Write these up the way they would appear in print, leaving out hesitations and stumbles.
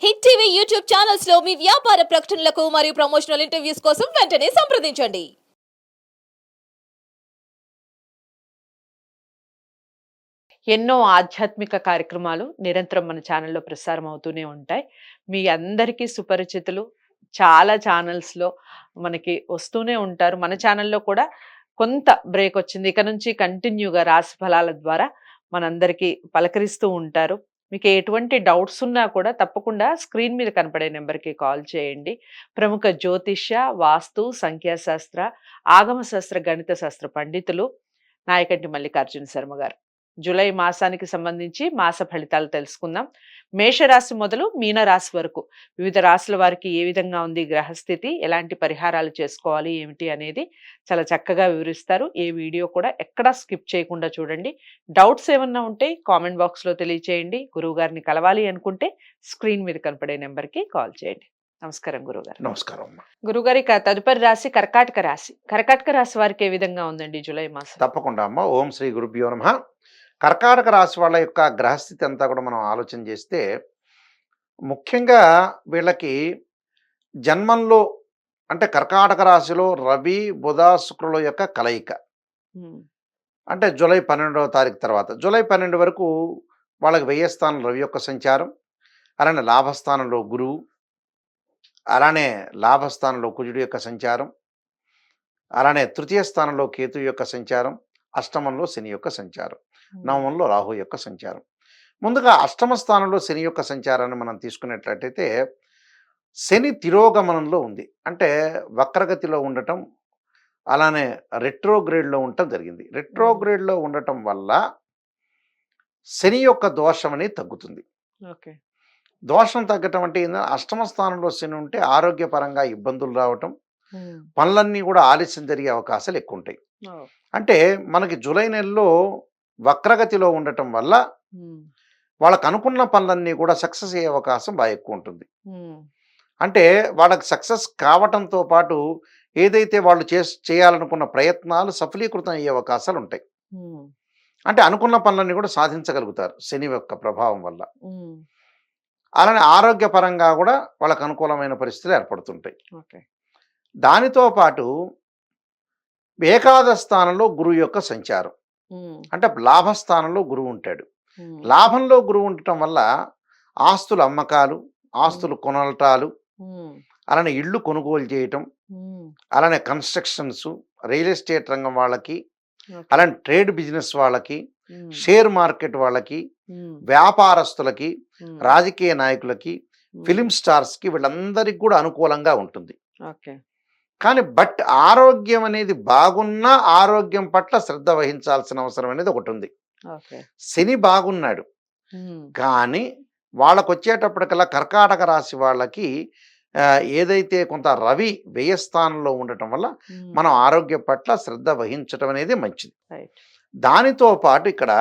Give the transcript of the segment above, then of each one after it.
Hit TV YouTube channels లో మీ వ్యాపార ప్రకటనలకు మరియు ప్రమోషనల్ ఇంటర్వ్యూస్ కోసం వెంటనే సంప్రదించండి. ఎన్నో ఆధ్యాత్మిక కార్యక్రమాలు నిరంతరం మన ఛానల్లో ప్రసారం అవుతూనే ఉంటాయి. మీ అందరికీ సుపరిచితులు చాలా ఛానల్స్‌లో మనకి వస్తూనే ఉంటారు. మన ఛానల్లో కూడా కొంత బ్రేక్ వచ్చింది. ఇక నుంచి కంటిన్యూగా రాశి ఫలాల ద్వారా మనందరికీ పలకరిస్తూ ఉంటారు. మీకు ఎటువంటి డౌట్స్ ఉన్నా కూడా తప్పకుండా స్క్రీన్ మీద కనపడే నెంబర్‌కి కాల్ చేయండి. ప్రముఖ జ్యోతిష్య, వాస్తు, సంఖ్యాశాస్త్ర, ఆగమ శాస్త్ర, గణిత శాస్త్ర పండితులు నాయకంటి మల్లికార్జున శర్మ గారు. జూలై మాసానికి సంబంధించి మాస ఫలితాలు తెలుసుకుందాం. మేషరాశి మొదలు మీనరాశి వరకు వివిధ రాశుల వారికి ఏ విధంగా ఉంది గ్రహస్థితి, ఎలాంటి పరిహారాలు చేసుకోవాలి ఏమిటి అనేది చాలా చక్కగా వివరిస్తారు. ఏ వీడియో కూడా ఎక్కడా స్కిప్ చేయకుండా చూడండి. డౌట్స్ ఏమన్నా ఉంటే కామెంట్ బాక్స్లో తెలియచేయండి. గురువు గారిని కలవాలి అనుకుంటే స్క్రీన్ మీద కనపడే నెంబర్కి కాల్ చేయండి. నమస్కారం గురువుగారు. నమస్కారం అమ్మా. గురుగారి తదుపరి రాశి కర్కాటక రాశి. కర్కాటక రాశి వారికి ఏ విధంగా ఉందండి జూలై మాసం? తప్పకుండా అమ్మ. ఓం శ్రీ గురుభ్యో నమః. కర్కాటక రాశి వాళ్ళ యొక్క గ్రహస్థితి అంతా కూడా మనం ఆలోచన చేస్తే ముఖ్యంగా వీళ్ళకి జన్మంలో అంటే కర్కాటక రాశిలో రవి బుధ శుక్రుల యొక్క కలయిక అంటే జూలై 12వ తారీఖు తర్వాత జూలై 12 వరకు వాళ్ళకి వ్యయ స్థానం రవి యొక్క సంచారం, అలానే లాభస్థానంలో గురువు, అలానే లాభస్థానంలో కుజుడి యొక్క సంచారం, అలానే తృతీయ స్థానంలో కేతు యొక్క సంచారం, అష్టమంలో శని యొక్క సంచారం, నవమంలో రాహు యొక్క సంచారం. ముందుగా అష్టమ స్థానంలో శని యొక్క సంచారాన్ని మనం తీసుకున్నట్లయితే శని తిరోగమనంలో ఉంది, అంటే వక్రగతిలో ఉండటం, అలానే రెట్రోగ్రేడ్లో ఉండటం జరిగింది. రెట్రోగ్రేడ్లో ఉండటం వల్ల శని యొక్క దోషం అనేది తగ్గుతుంది. ఓకే. దోషం తగ్గటం అంటే ఏంటంటే అష్టమ స్థానంలో శని ఉంటే ఆరోగ్యపరంగా ఇబ్బందులు రావటం, పనులన్నీ కూడా ఆలస్యం జరిగే అవకాశాలు ఎక్కువ ఉంటాయి. అంటే మనకి జూలై నెలలో వక్రగతిలో ఉండటం వల్ల వాళ్ళకు అనుకున్న పనులన్నీ కూడా సక్సెస్ అయ్యే అవకాశం బాగా ఎక్కువ ఉంటుంది. అంటే వాళ్ళకి సక్సెస్ కావటంతో పాటు ఏదైతే వాళ్ళు చేయాలనుకున్న ప్రయత్నాలు సఫలీకృతం అయ్యే అవకాశాలు ఉంటాయి. అంటే అనుకున్న పనులన్నీ కూడా సాధించగలుగుతారు శని యొక్క ప్రభావం వల్ల. అలానే ఆరోగ్యపరంగా కూడా వాళ్ళకు అనుకూలమైన పరిస్థితులు ఏర్పడుతుంటాయి. దానితో పాటు ఏకాదశ స్థానంలో గురువు యొక్క సంచారం, అంటే లాభస్థానంలో గురువు ఉంటాడు. లాభంలో గురువు ఉండటం వల్ల ఆస్తుల అమ్మకాలు, ఆస్తులు కొనటాలు, అలానే ఇళ్ళు కొనుగోలు చేయటం, అలానే కన్స్ట్రక్షన్స్, రియల్ ఎస్టేట్ రంగం వాళ్ళకి, అలానే ట్రేడ్ బిజినెస్ వాళ్ళకి, షేర్ మార్కెట్ వాళ్ళకి, వ్యాపారస్తులకి, రాజకీయ నాయకులకి, ఫిలిం స్టార్స్కి, వీళ్ళందరికీ కూడా అనుకూలంగా ఉంటుంది. కానీ బట్ ఆరోగ్యం అనేది బాగున్నా ఆరోగ్యం పట్ల శ్రద్ధ వహించాల్సిన అవసరం అనేది ఒకటి ఉంది. శని బాగున్నాడు కానీ వాళ్ళకు వచ్చేటప్పటికల్లా కర్కాటక రాశి వాళ్ళకి ఏదైతే కొంత రవి వ్యయస్థానంలో ఉండటం వల్ల మనం ఆరోగ్యం పట్ల శ్రద్ధ వహించటం అనేది మంచిది. దానితో పాటు ఇక్కడ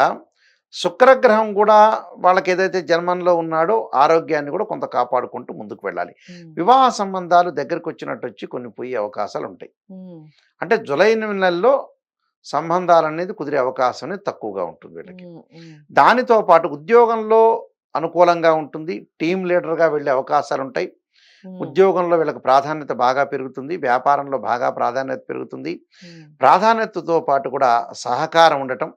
శుక్రగ్రహం కూడా వాళ్ళకి ఏదైతే జన్మంలో ఉన్నాడో ఆరోగ్యాన్ని కూడా కొంత కాపాడుకుంటూ ముందుకు వెళ్ళాలి. వివాహ సంబంధాలు దగ్గరకు వచ్చినట్టు వచ్చి కొన్ని పోయే అవకాశాలు ఉంటాయి. అంటే జూలై నెలలో సంబంధాలు అనేది కుదిరే అవకాశం అనేది తక్కువగా ఉంటుంది వీళ్ళకి. దానితో పాటు ఉద్యోగంలో అనుకూలంగా ఉంటుంది, టీం లీడర్గా వెళ్ళే అవకాశాలు ఉంటాయి. ఉద్యోగంలో వీళ్ళకి ప్రాధాన్యత బాగా పెరుగుతుంది, వ్యాపారంలో బాగా ప్రాధాన్యత పెరుగుతుంది. ప్రాధాన్యతతో పాటు కూడా సహకారం ఉండటం,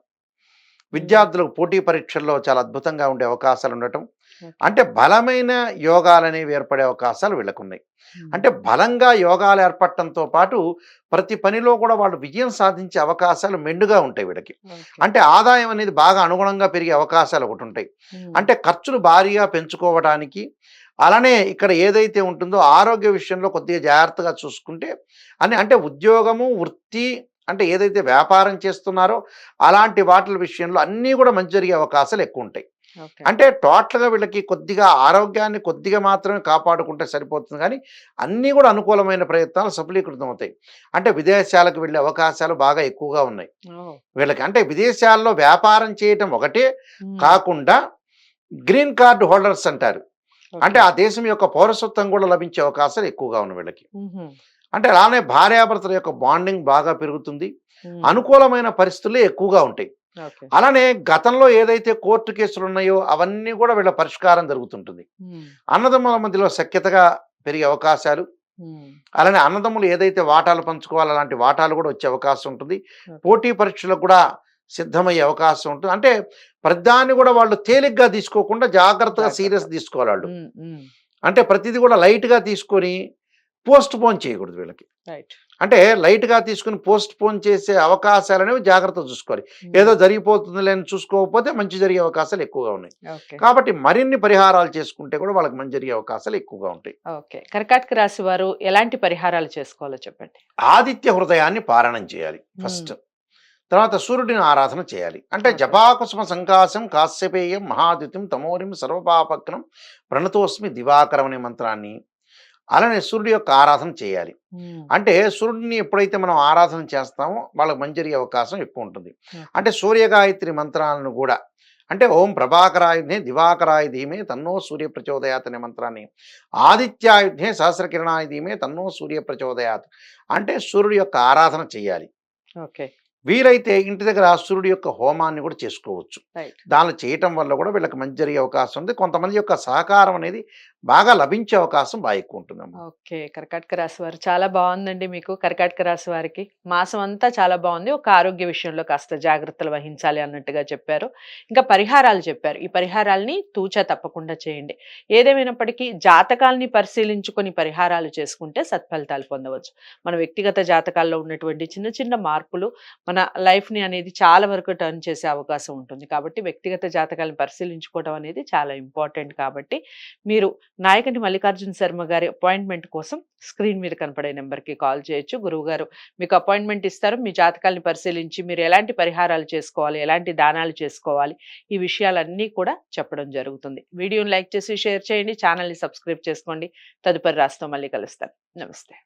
విద్యార్థులకు పోటీ పరీక్షల్లో చాలా అద్భుతంగా ఉండే అవకాశాలు ఉండటం, అంటే బలమైన యోగాలు అనేవి ఏర్పడే అవకాశాలు వీళ్ళకు ఉన్నాయి. అంటే బలంగా యోగాలు ఏర్పడటంతో పాటు ప్రతి పనిలో కూడా వాళ్ళు విజయం సాధించే అవకాశాలు మెండుగా ఉంటాయి వీళ్ళకి. అంటే ఆదాయం అనేది బాగా అనుగుణంగా పెరిగే అవకాశాలు ఒకటి ఉంటాయి. అంటే ఖర్చులు భారీగా పెంచుకోవడానికి, అలానే ఇక్కడ ఏదైతే ఉంటుందో ఆరోగ్య విషయంలో కొద్దిగా జాగ్రత్తగా చూసుకుంటే అంటే ఉద్యోగము, వృత్తి, అంటే ఏదైతే వ్యాపారం చేస్తున్నారో అలాంటి వాటి విషయంలో అన్నీ కూడా మంచి జరిగే అవకాశాలు ఎక్కువ ఉంటాయి. అంటే టోటల్గా వీళ్ళకి కొద్దిగా ఆరోగ్యాన్ని కొద్దిగా మాత్రమే కాపాడుకుంటే సరిపోతుంది, కానీ అన్నీ కూడా అనుకూలమైన ప్రయత్నాలు సఫలీకృతం అవుతాయి. అంటే విదేశాలకు వెళ్ళే అవకాశాలు బాగా ఎక్కువగా ఉన్నాయి వీళ్ళకి. అంటే విదేశాల్లో వ్యాపారం చేయటం ఒకటే కాకుండా గ్రీన్ కార్డు హోల్డర్స్ అంటారు, అంటే ఆ దేశం యొక్క పౌరసత్వం కూడా లభించే అవకాశాలు ఎక్కువగా ఉన్నాయి వీళ్ళకి. అంటే అలానే భార్యాభర్తల యొక్క బాండింగ్ బాగా పెరుగుతుంది, అనుకూలమైన పరిస్థితులు ఎక్కువగా ఉంటాయి. ఓకే. అలానే గతంలో ఏదైతే కోర్టు కేసులు ఉన్నాయో అవన్నీ కూడా వీళ్ళ పరిష్కారం జరుగుతుంటుంది. హ్మ్. అన్నదమ్ముల మధ్యలో సఖ్యతగా పెరిగే అవకాశాలు, హ్మ్. అలానే అన్నదమ్ములు ఏదైతే వాటాలు పంచుకోవాలో అలాంటి వాటాలు కూడా వచ్చే అవకాశం ఉంటుంది. ఓకే. పోటీ పరీక్షలకు కూడా సిద్ధమయ్యే అవకాశం ఉంటుంది. అంటే ప్రతిదాన్ని కూడా వాళ్ళు తేలిగ్గా తీసుకోకుండా జాగ్రత్తగా జాగ్రత్త. సీరియస్ తీసుకోవాలి వాళ్ళు. హ్మ్. హ్మ్. అంటే ప్రతిదీ కూడా లైట్‌గా తీసుకొని పోస్ట్ పోన్ చేయకూడదు వీళ్ళకి. రైట్. అంటే లైట్‌గా తీసుకొని పోస్ట్ పోన్ చేసే అవకాశాలనేవి జాగ్రత్తగా చూసుకోవాలి. ఏదో హ్మ్. జరిగిపోతుందిలే అని చూసుకోకపోతే మంచి జరిగే అవకాశాలు ఎక్కువగా ఉన్నాయి. ఓకే. కాబట్టి మరిన్ని పరిహారాలు చేసుకుంటే కూడా వాళ్ళకి మంచి జరిగే అవకాశాలు ఎక్కువగా ఉంటాయి. ఓకే. కర్కాటక రాశి వారు ఎలాంటి పరిహారాలు చేసుకోవాలో చెప్పండి? ఆదిత్య హృదయాన్ని పారణం చేయాలి ఫస్ట్. తర్వాత సూర్యుడిని ఆరాధన చేయాలి. అంటే ఓకే. జపాకుసుమ సంకాశం కాశ్యపేయం మహాద్యుతిం తమోరిం సర్వపాపగ్నం ప్రణతోస్మి దివాకరం అనే మంత్రాన్ని అలానే సూర్యుడి యొక్క ఆరాధన చేయాలి. హ్మ్. అంటే సూర్యుడిని ఎప్పుడైతే మనం ఆరాధన చేస్తామో వాళ్ళకి మంచి జరిగే అవకాశం ఎక్కువ ఉంటుంది. ఓకే. అంటే సూర్యగాయత్రి మంత్రాలను కూడా అంటే ఓం ప్రభాకరాయుధే దివాకరాయ ధీమే తన్నో సూర్య ప్రచోదయాత్ అనే మంత్రాన్ని, ఆదిత్యాయుధే సహస్రకిరణాయ ధీమే తన్నో సూర్య ప్రచోదయాత్ అంటే సూర్యుడి యొక్క ఆరాధన చేయాలి. ఓకే. వీలైతే ఇంటి దగ్గర సూర్యుడి యొక్క హోమాన్ని కూడా చేసుకోవచ్చు. రైట్. దానిలో చేయటం వల్ల కూడా వీళ్ళకి మంచి జరిగే అవకాశం ఉంది. కొంతమంది యొక్క సహకారం అనేది బాగా లభించే అవకాశం బాగా ఎక్కువ ఉంటుందమ్మా. ఓకే. కర్కాటక రాశి వారు చాలా బావుందండి మీకు. కర్కాటక రాశి వారికి మాసం అంతా చాలా బావుంది. ఒక ఆరోగ్య విషయంలో కాస్త జాగ్రత్తలు వహించాలి అన్నట్టుగా చెప్పారు. ఇంకా పరిహారాలు చెప్పారు. ఈ పరిహారాల్ని తూచా తప్పకుండా చేయండి. ఏదేమైనప్పటికీ జాతకాల్ని పరిశీలించుకొని పరిహారాలు చేసుకుంటే సత్ఫలితాలు పొందవచ్చు. మన వ్యక్తిగత జాతకాల్లో ఉన్నటువంటి చిన్న చిన్న మార్పులు మన లైఫ్‌ని అనేది చాలా వరకు టర్న్ చేసే అవకాశం ఉంటుంది. కాబట్టి వ్యక్తిగత జాతకాలను పరిశీలించుకోవడం అనేది చాలా ఇంపార్టెంట్ కాబట్టి మీరు నాయకంటి మల్లికార్జున శర్మ గారి అపాయింట్మెంట్ కోసం స్క్రీన్ మీద కనపడే నెంబర్‌కి కాల్ చేయొచ్చు. గురువుగారు మీకు అపాయింట్మెంట్ ఇస్తారు. మీ జాతకాల్ని పరిశీలించి మీరు ఎలాంటి పరిహారాలు చేసుకోవాలి, ఎలాంటి దానాలు చేసుకోవాలి, ఈ విషయాలన్నీ కూడా చెప్పడం జరుగుతుంది. వీడియోని లైక్ చేసి షేర్ చేయండి. ఛానల్‌ని సబ్స్క్రైబ్ చేసుకోండి. తదుపరి రాశితో మళ్ళీ కలుస్తాను. నమస్తే.